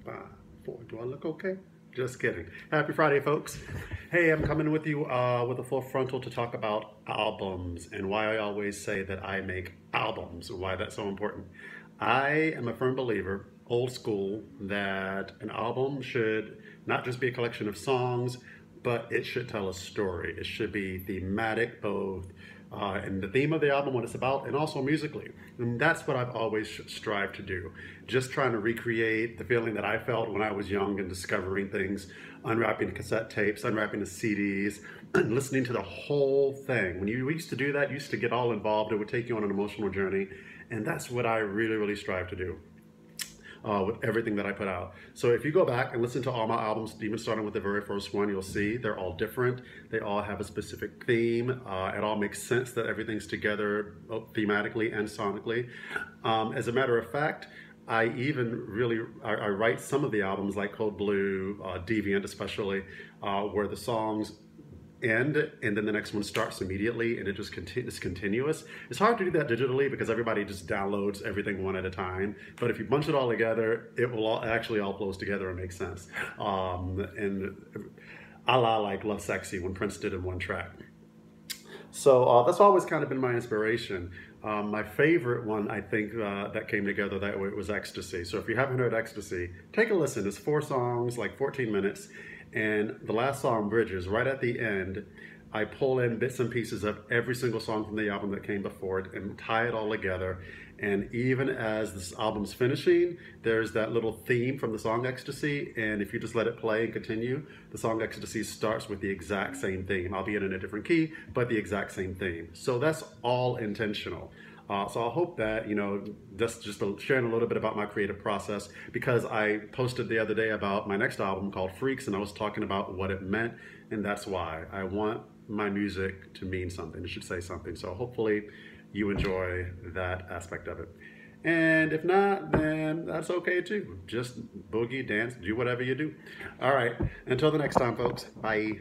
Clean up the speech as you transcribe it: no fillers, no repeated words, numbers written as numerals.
5, 4. Do I look okay? Just kidding. Happy Friday, folks. Hey, I'm coming with you with a full frontal to talk about albums and why I always say that I make albums and why that's so important. I am a firm believer, old school, that an album should not just be a collection of songs, but it should tell a story. It should be thematic, both and the theme of the album, what it's about, and also musically. And that's what I've always strived to do. Just trying to recreate the feeling that I felt when I was young and discovering things, unwrapping the cassette tapes, unwrapping the CDs, and listening to the whole thing. When you used to do that, you used to get all involved. It would take you on an emotional journey. And that's what I really, really strive to do. With everything that I put out. So if you go back and listen to all my albums, even starting with the very first one, you'll see they're all different. They all have a specific theme. It all makes sense that everything's together thematically and sonically. As a matter of fact, I write some of the albums like Code Blue, Deviant especially, where the songs end and then the next one starts immediately and it just is continuous. It's hard to do that digitally because everybody just downloads everything one at a time, but if you bunch it all together, it will all flows together and makes sense. And a la like Love Sexy when Prince did in one track. So that's always kind of been my inspiration. My favorite one, I think, that came together that way was Ecstasy. So if you haven't heard Ecstasy, take a listen. It's 4 songs, like 14 minutes. And the last song, Bridges, right at the end, I pull in bits and pieces of every single song from the album that came before it and tie it all together. And even as this album's finishing, there's that little theme from the song Ecstasy. And if you just let it play and continue, the song Ecstasy starts with the exact same theme, albeit in a different key, but the exact same theme. So that's all intentional. So I hope that, that's just sharing a little bit about my creative process, because I posted the other day about my next album called Freaks, and I was talking about what it meant, and that's why I want my music to mean something. It should say something. So hopefully you enjoy that aspect of it. And if not, then that's okay too. Just boogie, dance, do whatever you do. All right, until the next time, folks. Bye.